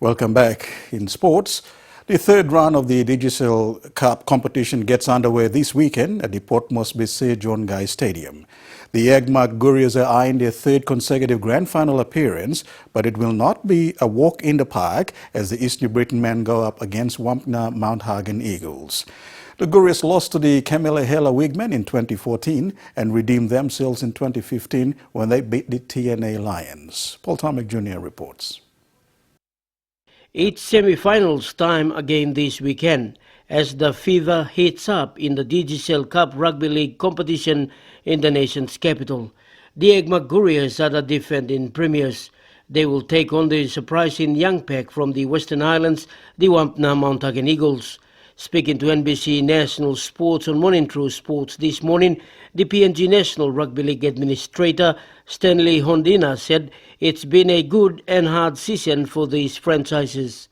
Welcome back. In sports, the third round of the Digital Cup competition gets underway this weekend at the Port Moresby Sir John Guy Stadium. The Egg-marked Gurias are eyeing their third consecutive grand final appearance, but it will not be a walk in the park as the East New Britain men go up against Wampna Mount Hagen Eagles. The Gurias lost to the Camilla Wigmen in 2014 and redeemed themselves in 2015 when they beat the TNA Lions. Paul Tomic Jr. reports. It's semi-finals time again this weekend as the fever heats up in the Digital Cup Rugby League competition in the nation's capital. The Egg-marked Gurias are the defending premiers. They will take on the surprising young pack from the Western Islands, the Wampna Mount Hagen Eagles. Speaking to NBC National Sports on Morning True Sports this morning, the PNG National Rugby League Administrator Stanley Hondina said it's been a good and hard season for these franchises.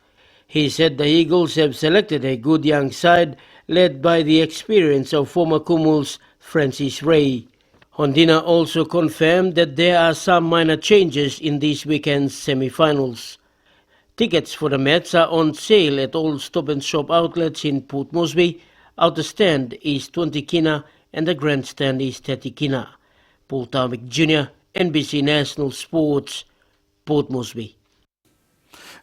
He said the Eagles have selected a good young side led by the experience of former Kumuls Francis Ray. Hondina also confirmed that there are some minor changes in this weekend's semi-finals. Tickets for the match are on sale at all Stop and Shop outlets in Port Moresby. Outer stand is 20 kina and the grandstand is 30 kina. Paul Tomic Jr., NBC National Sports, Port Moresby.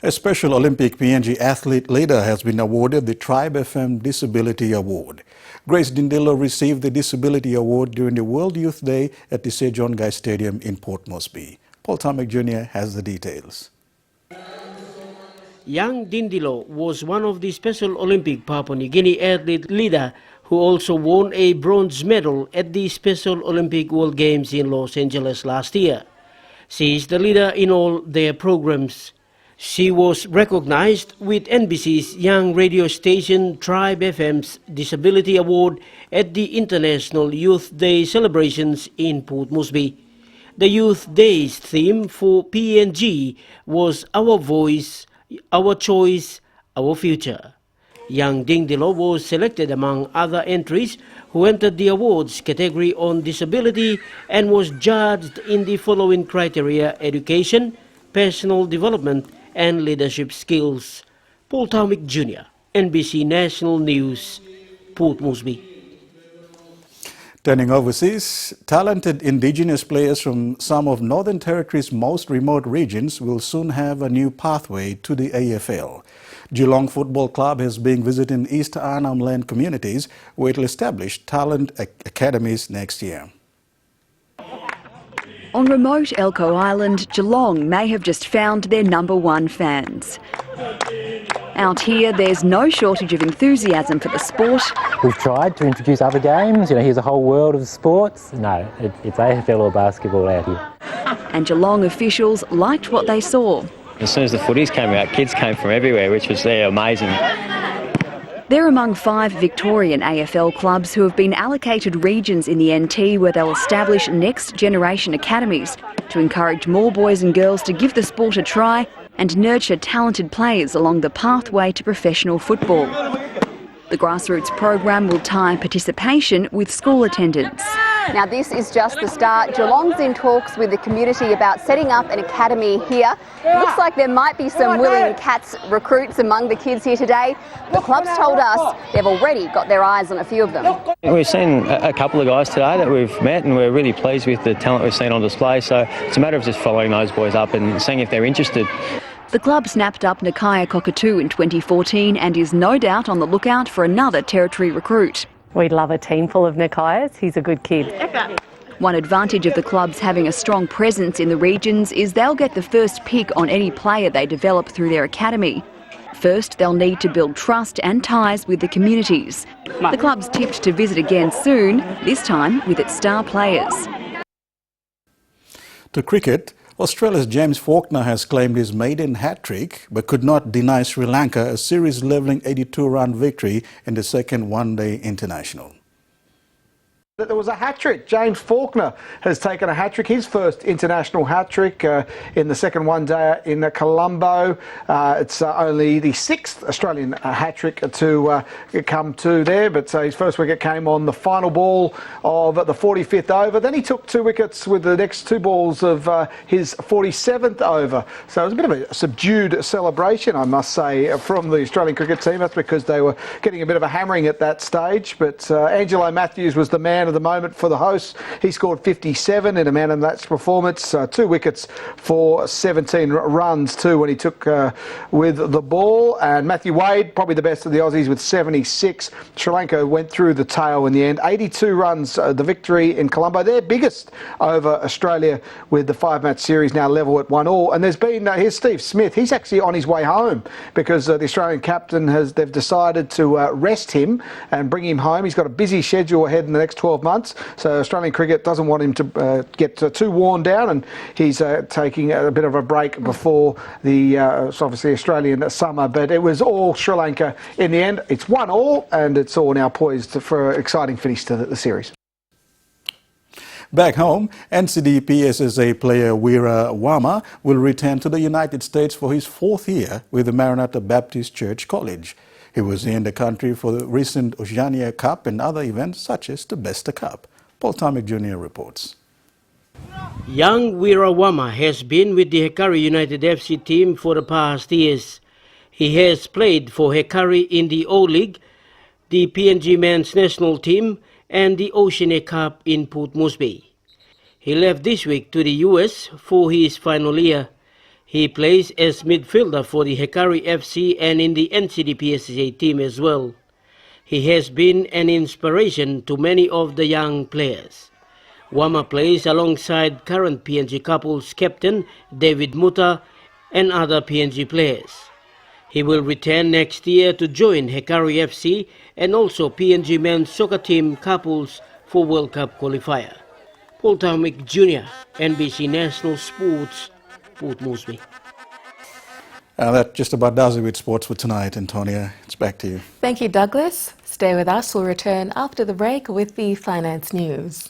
A Special Olympic PNG athlete leader has been awarded the Tribe FM Disability Award. Grace Dindilo received the Disability Award during the World Youth Day at the Sir John Guy Stadium in Port Moresby. Paul Tomic Jr. has the details. Young Dindilo was one of the Special Olympic Papua New Guinea athlete leader who also won a bronze medal at the Special Olympic World Games in Los Angeles last year. She is the leader in all their programs. She was recognized with NBC's young radio station Tribe FM's Disability Award at the International Youth Day celebrations in Port Moresby. The Youth Day's theme for PNG was Our Voice, Our Choice, Our Future. Young Dindilo was selected among other entries who entered the awards category on disability and was judged in the following criteria: education, personal development and leadership skills. Paul Tomic Jr., NBC National News, Port Moresby. Turning overseas, talented indigenous players from some of Northern Territory's most remote regions will soon have a new pathway to the AFL. Geelong Football Club has been visiting East Arnhem Land communities where it will establish talent academies next year. On remote Elcho Island, Geelong may have just found their #1 fans. Out here, there's no shortage of enthusiasm for the sport. We've tried to introduce other games. Here's a whole world of sports. No, it's AFL or basketball out here. And Geelong officials liked what they saw. As soon as the footies came out, kids came from everywhere, which was amazing. They're among 5 Victorian AFL clubs who have been allocated regions in the NT where they'll establish next-generation academies to encourage more boys and girls to give the sport a try and nurture talented players along the pathway to professional football. The grassroots program will tie participation with school attendance. Now this is just the start. Geelong's in talks with the community about setting up an academy here. Looks like there might be some willing Cats recruits among the kids here today. The club's told us they've already got their eyes on a few of them. We've seen a couple of guys today that we've met and we're really pleased with the talent we've seen on display. So it's a matter of just following those boys up and seeing if they're interested. The club snapped up Nakaya Cockatoo in 2014 and is no doubt on the lookout for another territory recruit. We'd love a team full of Nakayas. He's a good kid. One advantage of the clubs having a strong presence in the regions is they'll get the first pick on any player they develop through their academy. First, they'll need to build trust and ties with the communities. The club's tipped to visit again soon, this time with its star players. To cricket, Australia's James Faulkner has claimed his maiden hat-trick but could not deny Sri Lanka a series-levelling 82-run victory in the second one-day international. There was a hat-trick. James Faulkner has taken a hat-trick, his first international hat-trick in the second one-day in Colombo. It's only the sixth Australian hat-trick to come to there, but his first wicket came on the final ball of the 45th over. Then he took 2 wickets with the next 2 balls of his 47th over. So it was a bit of a subdued celebration, I must say, from the Australian cricket team. That's because they were getting a bit of a hammering at that stage. But Angelo Matthews was the man of the moment for the hosts. He scored 57 in a man of the match performance, 2 wickets for 17 runs too when he took with the ball. And Matthew Wade, probably the best of the Aussies with 76. Sri Lanka went through the tail in the end. 82 runs, the victory in Colombo. Their biggest over Australia with the 5-match series now level at 1-1. And there's been, here's Steve Smith. He's actually on his way home because the Australian captain they've decided to rest him and bring him home. He's got a busy schedule ahead in the next 12 months. So Australian cricket doesn't want him to get too worn down, and he's taking a bit of a break before the obviously Australian summer. But it was all Sri Lanka in the end. It's 1-1, and it's all now poised for an exciting finish to the series. Back home, NCD PSSA player Weera Wama will return to the United States for his 4th year with the Maranatha Baptist Church College. He was in the country for the recent Oceania Cup and other events such as the Besta Cup. Paul Tomic Jr. reports. Young Weera Wama has been with the Hekari United FC team for the past years. He has played for Hekari in the O-League, the PNG men's national team, and the Oceania Cup in Port Moresby. He left this week to the US for his final year. He plays as midfielder for the Hekari FC and in the NCD PSSA team as well. He has been an inspiration to many of the young players. Wama plays alongside current PNG couples captain David Muta and other PNG players. He will return next year to join Hekari FC and also PNG men's soccer team couples for World Cup qualifier. Paul Tomic Jr., NBC National Sports, Port Moresby. That just about does it with sports for tonight, Antonia. It's back to you. Thank you, Douglas. Stay with us. We'll return after the break with the finance news.